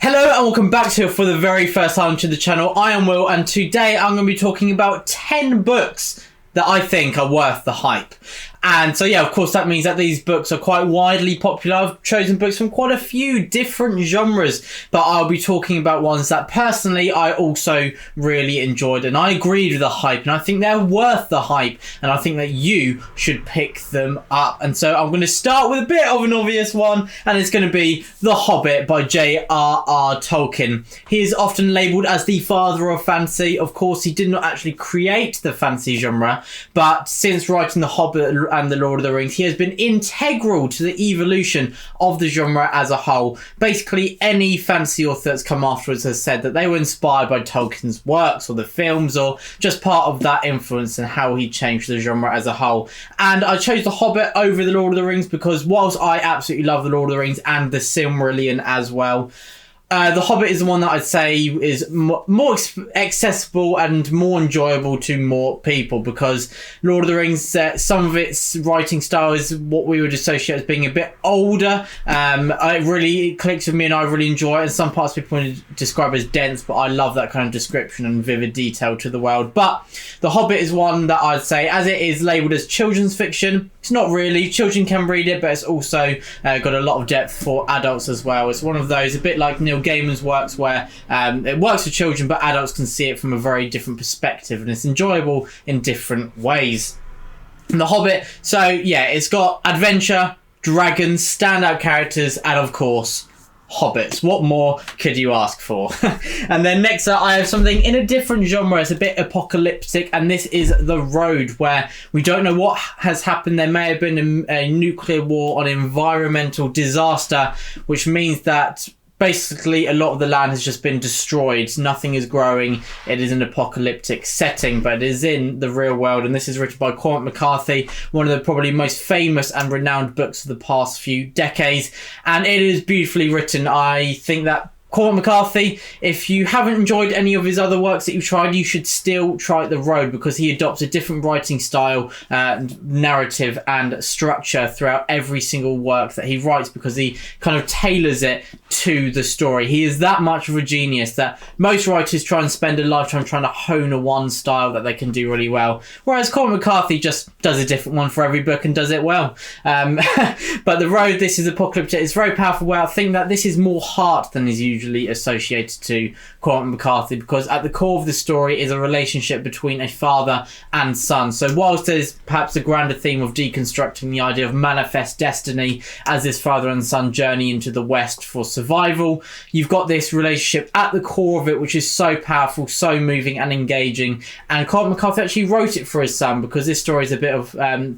Hello and welcome back to for the very first time to the channel. I am Will and today I'm going to be talking about 10 books that I think are worth the hype. And so yeah, of course that means that these books are quite widely popular. I've chosen books from quite a few different genres, but I'll be talking about ones that personally I also really enjoyed and I agreed with the hype and I think they're worth the hype and I think that you should pick them up. And so I'm going to start with a bit of an obvious one and it's going to be The Hobbit by J.R.R. Tolkien. He is often labelled as the father of fantasy. Of course he did not actually create the fantasy genre, but since writing The Hobbit and The Lord of the Rings, he has been integral to the evolution of the genre as a whole. Basically, any fantasy author that's come afterwards has said that they were inspired by Tolkien's works or the films or just part of that influence and how he changed the genre as a whole. And I chose The Hobbit over The Lord of the Rings because whilst I absolutely love The Lord of the Rings and The Silmarillion as well, The Hobbit is the one that I'd say is more accessible and more enjoyable to more people because Lord of the Rings, some of its writing style is what we would associate as being a bit older. It really clicks with me and I really enjoy it, and some parts people would describe as dense, but I love that kind of description and vivid detail to the world. But The Hobbit is one that I'd say, as it is labelled as children's fiction, it's not really. Children can read it, but it's also got a lot of depth for adults as well. It's one of those, a bit like Neil Gaiman's works, where it works for children, but adults can see it from a very different perspective, and it's enjoyable in different ways. And The Hobbit, so yeah, it's got adventure, dragons, standout characters, and of course, hobbits. What more could you ask for? And then next up I have something in a different genre. It's a bit apocalyptic and this is The Road, where we don't know what has happened. There may have been a nuclear war or an environmental disaster, which means that basically a lot of the land has just been destroyed. Nothing is growing. It is an apocalyptic setting, but it is in the real world, and this is written by Cormac McCarthy, one of the probably most famous and renowned books of the past few decades, and it is beautifully written. I think that Cormac McCarthy, if you haven't enjoyed any of his other works that you've tried, you should still try The Road because he adopts a different writing style, narrative and structure throughout every single work that he writes because he kind of tailors it to the story. He is that much of a genius that most writers try and spend a lifetime trying to hone a one style that they can do really well, whereas Cormac McCarthy just does a different one for every book and does it well. But The Road, this is apocalyptic. It's very powerful. I think that this is more heart than is usually associated to Cormac McCarthy, because at the core of the story is a relationship between a father and son. So whilst there's perhaps a grander theme of deconstructing the idea of manifest destiny as this father and son journey into the West for survival, you've got this relationship at the core of it, which is so powerful, so moving and engaging. And Cormac McCarthy actually wrote it for his son because this story is a bit of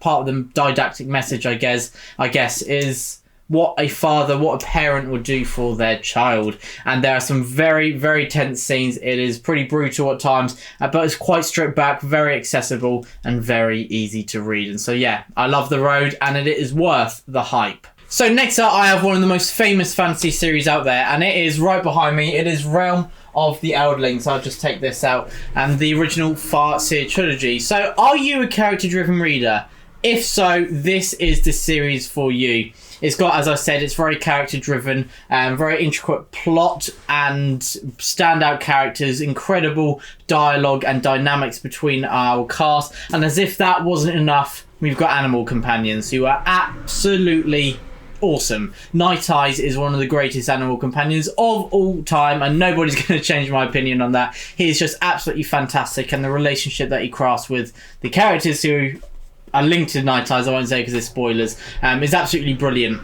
part of the didactic message, I guess, is what a father, what a parent would do for their child. And there are some very, very tense scenes. It is pretty brutal at times, but it's quite stripped back, very accessible and very easy to read. And so yeah, I love The Road and it is worth the hype. So next up I have one of the most famous fantasy series out there, and it is right behind me. It is Realm of the Eldlings. I'll just take this out, and the original Farseer trilogy. So are you a character driven reader? If so, this is the series for you. It's got, as I said, it's very character driven, very intricate plot and standout characters, incredible dialogue and dynamics between our cast. And as if that wasn't enough, we've got animal companions who are absolutely awesome. Night Eyes is one of the greatest animal companions of all time, and nobody's going to change my opinion on that. He is just absolutely fantastic, and the relationship that he crafts with the characters who are linked to Night Eyes, I won't say because there's spoilers, is absolutely brilliant.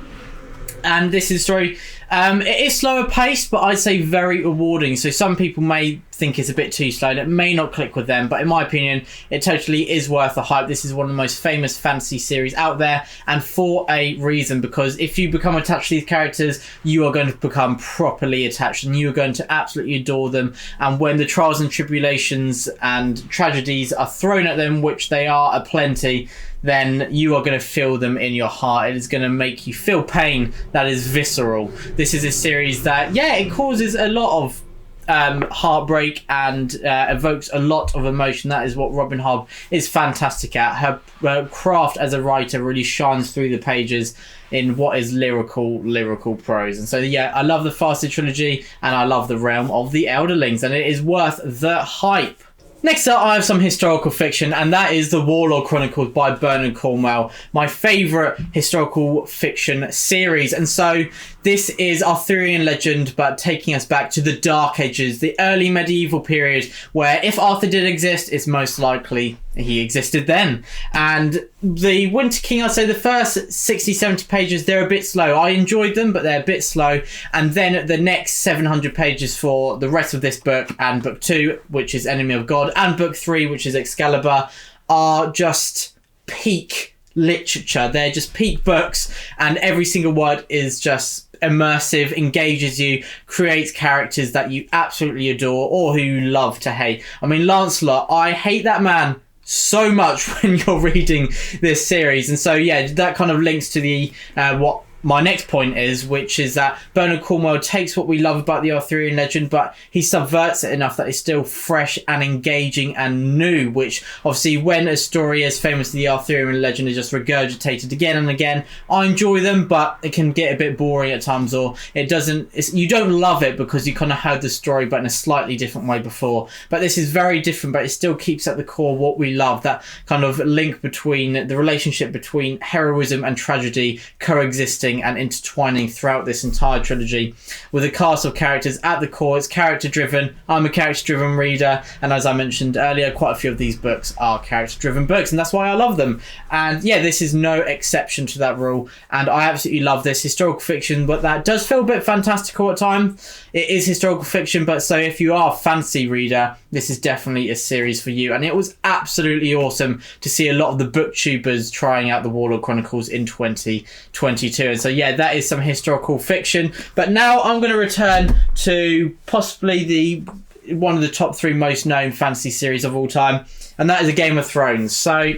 And this is a story, it is slower paced, but I'd say very rewarding. So some people may think it's a bit too slow and it may not click with them, but in my opinion it totally is worth the hype. This is one of the most famous fantasy series out there, and for a reason, because if you become attached to these characters, you are going to become properly attached and you are going to absolutely adore them. And when the trials and tribulations and tragedies are thrown at them, which they are aplenty, then you are going to feel them in your heart. It is going to make you feel pain that is visceral. This is a series that, yeah, it causes a lot of heartbreak and evokes a lot of emotion. That is what Robin Hobb is fantastic at. Her craft as a writer really shines through the pages in what is lyrical prose. And so yeah, I love the Fasted trilogy and I love the Realm of the Elderlings, and it is worth the hype. Next up, I have some historical fiction, and that is The Warlord Chronicles by Bernard Cornwell, my favourite historical fiction series. And so this is Arthurian legend, but taking us back to the Dark Ages, the early medieval period, where if Arthur did exist, it's most likely he existed then. And the Winter King, I'd say the first 60, 70 pages, they're a bit slow. I enjoyed them, but they're a bit slow. And then the next 700 pages for the rest of this book and book 2, which is Enemy of God, and book 3, which is Excalibur, are just peak literature. They're just peak books, and every single word is just immersive, engages you, creates characters that you absolutely adore or who you love to hate. I mean, Lancelot, I hate that man so much when you're reading this series. And so yeah, that kind of links to the what my next point is, which is that Bernard Cornwell takes what we love about the Arthurian legend, but he subverts it enough that it's still fresh and engaging and new, which obviously when a story as famous as the Arthurian legend is just regurgitated again and again, I enjoy them, but it can get a bit boring at times, or it doesn't, you don't love it because you kind of heard the story but in a slightly different way before. But this is very different, but it still keeps at the core what we love, that kind of link between the relationship between heroism and tragedy coexisting and intertwining throughout this entire trilogy, with a cast of characters at the core. It's character driven. I'm a character driven reader, and as I mentioned earlier, quite a few of these books are character driven books, and that's why I love them. And yeah, this is no exception to that rule, and I absolutely love this historical fiction, but that does feel a bit fantastical at times. It is historical fiction, but so if you are a fantasy reader, this is definitely a series for you. And it was absolutely awesome to see a lot of the booktubers trying out the Warlord Chronicles in 2022. And so yeah, that is some historical fiction. But now I'm going to return to possibly one of the top 3 most known fantasy series of all time, and that is a Game of Thrones. So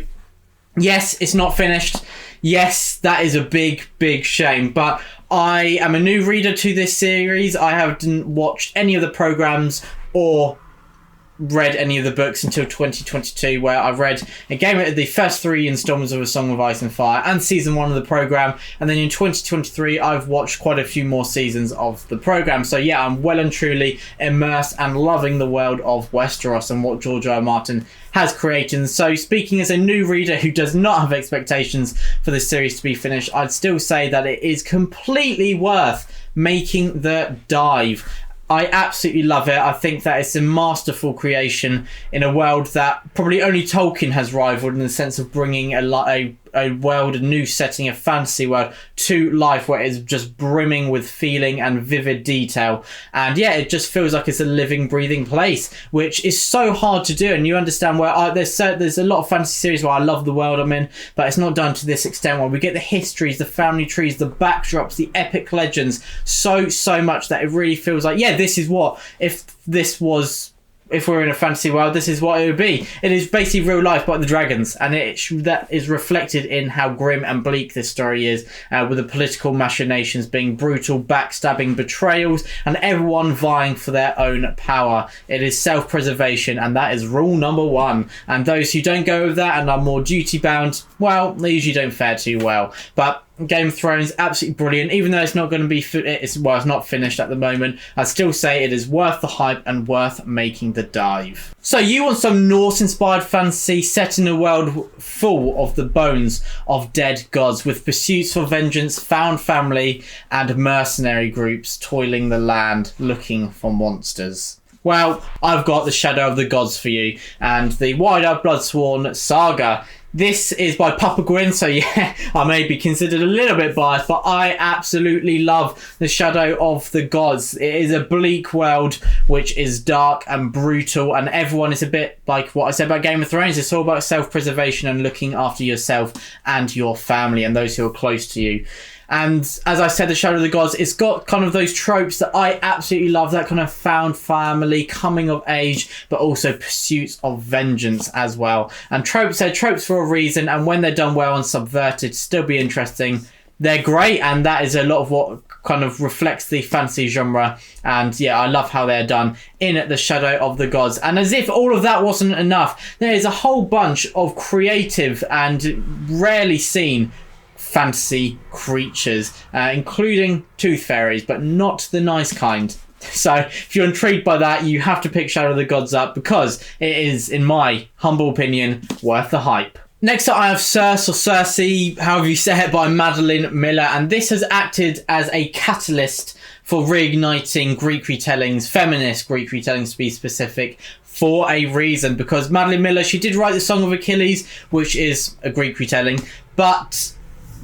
yes, it's not finished. Yes, that is a big shame, but I am a new reader to this series. I haven't watched any of the programs or read any of the books until 2022, where I read the first 3 installments of A Song of Ice and Fire and season 1 of the program, and then in 2023 I've watched quite a few more seasons of the program. So yeah, I'm well and truly immersed and loving the world of Westeros and what George R. R. Martin has created. And so speaking as a new reader who does not have expectations for this series to be finished, I'd still say that it is completely worth making the dive. I absolutely love it. I think that it's a masterful creation in a world that probably only Tolkien has rivaled, in the sense of bringing a world, a new setting, a fantasy world to life, where it's just brimming with feeling and vivid detail. And yeah, it just feels like it's a living, breathing place, which is so hard to do. And you understand where there's a lot of fantasy series where I love the world I'm in, but it's not done to this extent, where we get the histories, the family trees, the backdrops, the epic legends, so much that it really feels like, yeah, this is what, if we're in a fantasy world, this is what it would be. It is basically real life, but the dragons, and that is reflected in how grim and bleak this story is, with the political machinations being brutal, backstabbing, betrayals, and everyone vying for their own power. It is self-preservation, and that is rule number 1. And those who don't go with that and are more duty-bound, well, they usually don't fare too well. But Game of Thrones, absolutely brilliant. Even though it's not going to be it's not finished at the moment, I'd still say it is worth the hype and worth making the dive. So you want some Norse-inspired fantasy set in a world full of the bones of dead gods, with pursuits for vengeance, found family, and mercenary groups toiling the land looking for monsters. Well, I've got The Shadow of the Gods for you, and the Wide-Eyed Bloodsworn saga. This is by Papa Gwyn, so yeah, I may be considered a little bit biased, but I absolutely love The Shadow of the Gods. It is a bleak world which is dark and brutal, and everyone is a bit like what I said about Game of Thrones. It's all about self-preservation and looking after yourself and your family and those who are close to you. And as I said, The Shadow of the Gods, it's got kind of those tropes that I absolutely love, that kind of found family, coming of age, but also pursuits of vengeance as well. And tropes are tropes for a reason, and when they're done well and subverted, still be interesting. They're great, and that is a lot of what kind of reflects the fantasy genre. And yeah, I love how they're done in The Shadow of the Gods. And as if all of that wasn't enough, there is a whole bunch of creative and rarely seen fantasy creatures, including tooth fairies, but not the nice kind. So if you're intrigued by that, you have to pick Shadow of the Gods up, because it is, in my humble opinion, worth the hype. Next up, I have Circe, or Circe, however you say it, by Madeline Miller, and this has acted as a catalyst for reigniting Greek retellings, feminist Greek retellings to be specific, for a reason. Because Madeline Miller, she did write the Song of Achilles, which is a Greek retelling, but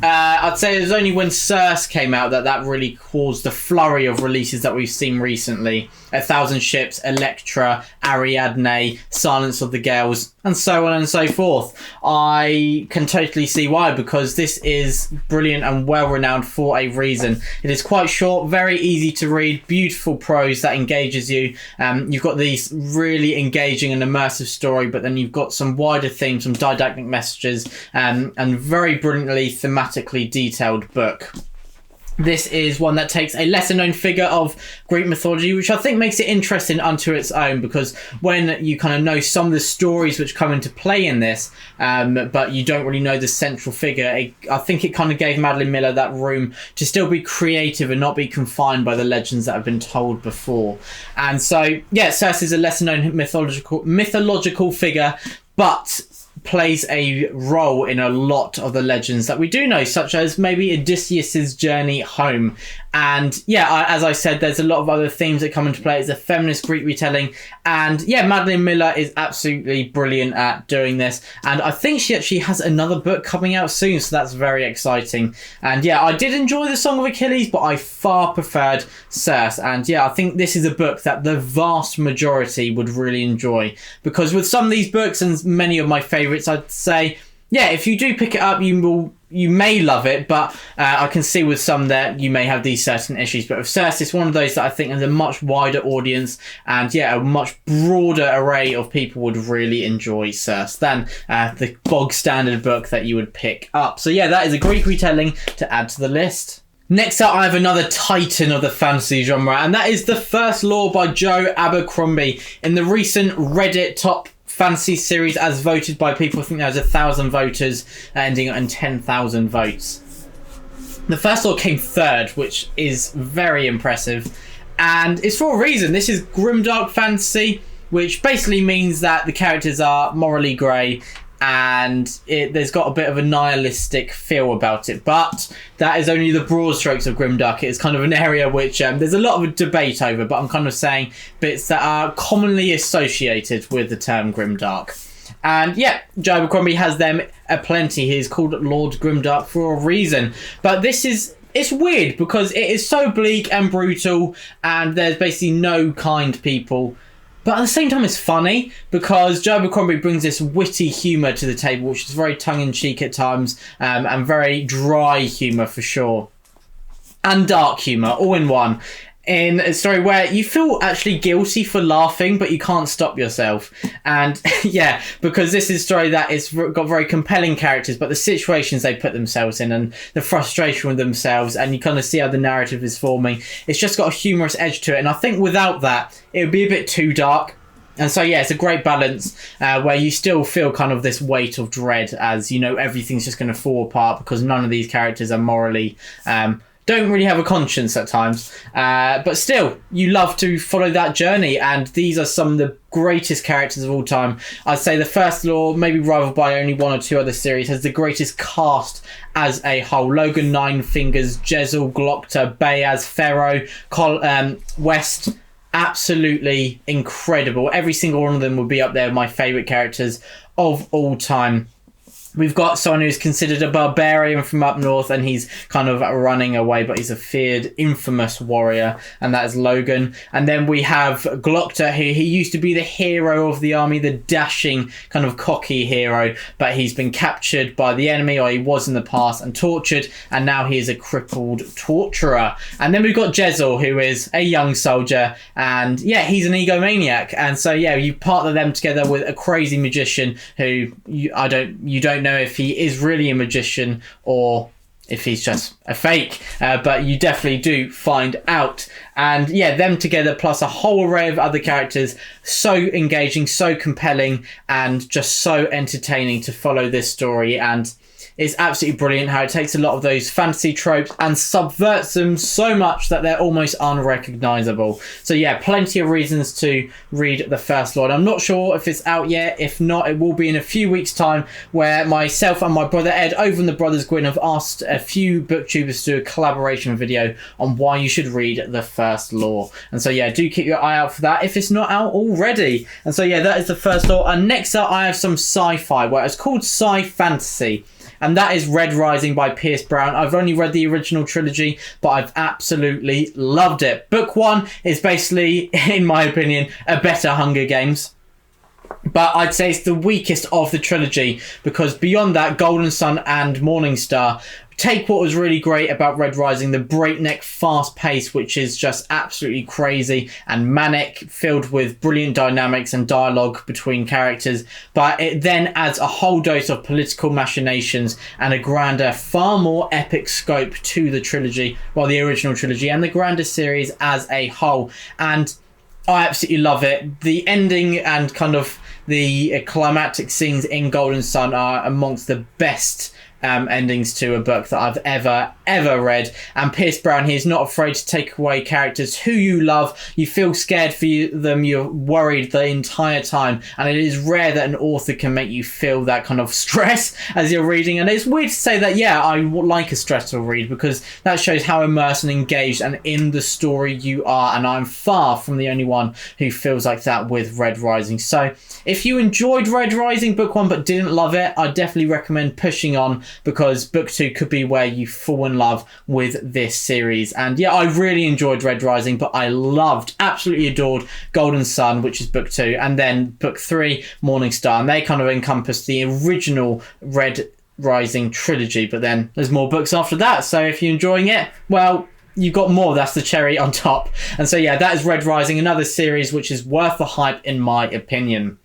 I'd say it was only when Circe came out that really caused the flurry of releases that we've seen recently. 1,000 Ships, Electra, Ariadne, Silence of the Gales, and so on and so forth. I can totally see why, because this is brilliant and well-renowned for a reason. It is quite short, very easy to read, beautiful prose that engages you. You've got these really engaging and immersive story, but then you've got some wider themes, some didactic messages, and very brilliantly thematically detailed book. This is one that takes a lesser known figure of Greek mythology, which I think makes it interesting unto its own, because when you kind of know some of the stories which come into play in this, but you don't really know the central figure, I think it kind of gave Madeline Miller that room to still be creative and not be confined by the legends that have been told before. And so, yeah, Circe is a lesser known mythological figure, but plays a role in a lot of the legends that we do know, such as maybe Odysseus's journey home. And yeah, as I said, there's a lot of other themes that come into play. It's a feminist Greek retelling, and yeah, Madeline Miller is absolutely brilliant at doing this, and I think she actually has another book coming out soon, so that's very exciting. And yeah, I did enjoy the Song of Achilles, but I far preferred Circe, and yeah, I think this is a book that the vast majority would really enjoy, because with some of these books and many of my favourites, I'd say, yeah, if you do pick it up, you may love it, but I can see with some that you may have these certain issues. But with Circe, it's one of those that I think has a much wider audience, and yeah, a much broader array of people would really enjoy Circe than the bog standard book that you would pick up. So yeah, that is a Greek retelling to add to the list. Next up, I have another titan of the fantasy genre, and that is The First Law by Joe Abercrombie. In the recent Reddit top fantasy series as voted by people, I think there was 1,000 voters, ending on 10,000 votes. The First Law came third, which is very impressive, and it's for a reason. This is grimdark fantasy, which basically means that the characters are morally grey, and there's got a bit of a nihilistic feel about it, but that is only the broad strokes of grimdark. It is kind of an area which there's a lot of debate over, but I'm kind of saying bits that are commonly associated with the term grimdark. And yeah, Joe Abercrombie has them aplenty. He's called Lord Grimdark for a reason, but it's weird because it is so bleak and brutal, and there's basically no kind people. But at the same time, it's funny because Joe Abercrombie brings this witty humour to the table, which is very tongue-in-cheek at times, and very dry humour for sure. And dark humour, all in one. In a story where you feel actually guilty for laughing, but you can't stop yourself. And yeah, because this is a story that is got very compelling characters, but the situations they put themselves in and the frustration with themselves, and you kind of see how the narrative is forming. It's just got a humorous edge to it. And I think without that, it would be a bit too dark. And so, yeah, it's a great balance where you still feel kind of this weight of dread as, you know, everything's just going to fall apart because none of these characters are morally... don't really have a conscience at times, but still, you love to follow that journey, and these are some of the greatest characters of all time. I'd say The First Law, maybe rivaled by only one or two other series, has the greatest cast as a whole. Logan, Nine Fingers, Jezal, Glocta, Bayaz, Pharaoh, West, absolutely incredible. Every single one of them would be up there with my favourite characters of all time. We've got someone who's considered a barbarian from up north, and he's kind of running away, but he's a feared, infamous warrior, and that is Logan. And then we have Glocta, who he used to be the hero of the army, the dashing, kind of cocky hero, but he's been captured by the enemy, or he was in the past, and tortured, and now he is a crippled torturer. And then we've got Jezal, who is a young soldier, and yeah, he's an egomaniac. And so yeah, you partner them together with a crazy magician who you don't know if he is really a magician or if he's just a fake, but you definitely do find out. And yeah, them together plus a whole array of other characters, so engaging, so compelling, and just so entertaining to follow this story. And it's absolutely brilliant how it takes a lot of those fantasy tropes and subverts them so much that they're almost unrecognizable. So yeah, plenty of reasons to read The First Lord. I'm not sure if it's out yet. If not, it will be in a few weeks' time, where myself and my brother Ed over in the Brothers Gwyn have asked a few booktubers to do a collaboration video on why you should read The First Law. And so yeah, do keep your eye out for that if it's not out already. And so yeah, that is The First Law. And next up I have some sci-fi, where it's called sci-fantasy. And that is Red Rising by Pierce Brown. I've only read the original trilogy, but I've absolutely loved it. Book 1 is basically, in my opinion, a better Hunger Games. But I'd say it's the weakest of the trilogy, because beyond that, Golden Sun and Morning Star take what was really great about Red Rising, the breakneck fast pace, which is just absolutely crazy and manic, filled with brilliant dynamics and dialogue between characters, but it then adds a whole dose of political machinations and a grander, far more epic scope to the trilogy, well, the original trilogy and the grander series as a whole. And I absolutely love it. The ending and kind of the climactic scenes in Golden Sun are amongst the best endings to a book that I've ever read. And Pierce Brown, he is not afraid to take away characters who you love. You feel scared for them, you're worried the entire time, and it is rare that an author can make you feel that kind of stress as you're reading. And it's weird to say that, yeah, I like a stressful read, because that shows how immersed and engaged and in the story you are, and I'm far from the only one who feels like that with Red Rising. So if you enjoyed Red Rising book 1 but didn't love it, I definitely recommend pushing on, because book 2 could be where you fall in love with this series. And yeah, I really enjoyed Red Rising, but I absolutely adored Golden Sun, which is book 2, and then book 3, Morning Star, and they kind of encompass the original Red Rising trilogy, but then there's more books after that. So if you're enjoying it, well, you've got more. That's the cherry on top. And so yeah, that is Red Rising, another series which is worth the hype in my opinion.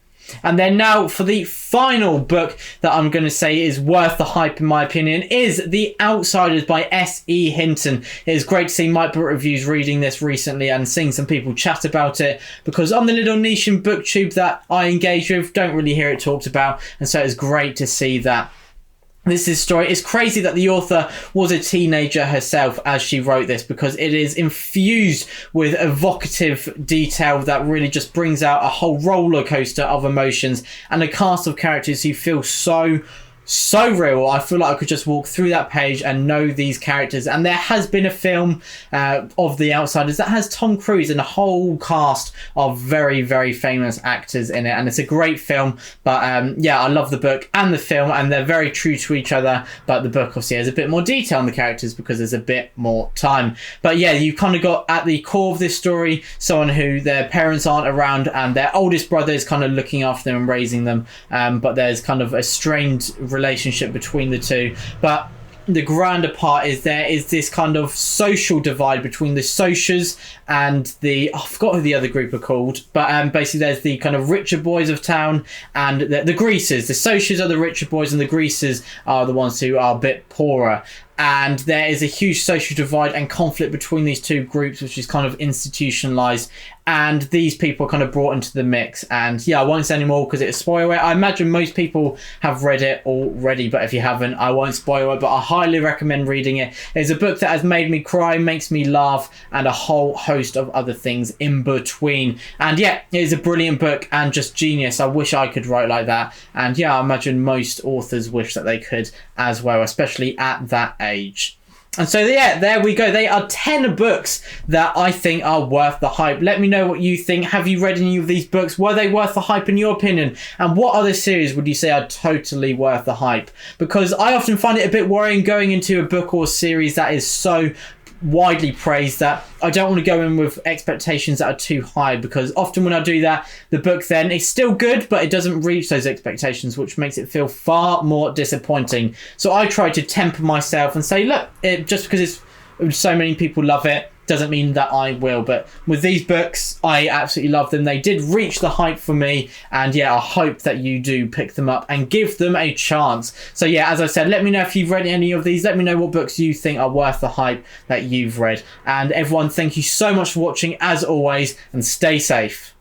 And then now for the final book that I'm going to say is worth the hype in my opinion is The Outsiders by S.E. Hinton. It is great to see Mike Book Reviews reading this recently and seeing some people chat about it, because on the little niche in booktube that I engage with, don't really hear it talked about, and so it's great to see that this is story. It's crazy that the author was a teenager herself as she wrote this, because it is infused with evocative detail that really just brings out a whole roller coaster of emotions and a cast of characters who feel so real. I feel like I could just walk through that page and know these characters. And there has been a film of The Outsiders that has Tom Cruise and a whole cast of very famous actors in it, and it's a great film. But yeah, I love the book and the film, and they're very true to each other, but the book obviously has a bit more detail on the characters because there's a bit more time. But yeah, you kind of got at the core of this story someone who their parents aren't around and their oldest brother is kind of looking after them and raising them, but there's kind of a strained relationship between the two. But the grander part is there is this kind of social divide between the Socias and I forgot who the other group are called, but basically there's the kind of richer boys of town and the Greasers. The Socias are the richer boys and the Greasers are the ones who are a bit poorer. And there is a huge social divide and conflict between these two groups, which is kind of institutionalized, and these people are kind of brought into the mix. And yeah, I won't say any more because it's a spoiler. I imagine most people have read it already, but if you haven't, I won't spoil it, but I highly recommend reading it. It's a book that has made me cry, makes me laugh, and a whole host of other things in between. And yeah, it is a brilliant book and just genius. I wish I could write like that. And yeah, I imagine most authors wish that they could as well, especially at that age. And so yeah, there we go. They are 10 books that I think are worth the hype. Let me know what you think. Have you read any of these books? Were they worth the hype in your opinion? And what other series would you say are totally worth the hype? Because I often find it a bit worrying going into a book or series that is so widely praised that I don't want to go in with expectations that are too high, because often when I do that, the book then is still good, but it doesn't reach those expectations, which makes it feel far more disappointing. So I try to temper myself and say, look, just because so many people love it, doesn't mean that I will. But with these books, I absolutely love them. They did reach the hype for me, and yeah, I hope that you do pick them up and give them a chance. So yeah, as I said, let me know if you've read any of these. Let me know what books you think are worth the hype that you've read. And everyone, thank you so much for watching as always, and stay safe.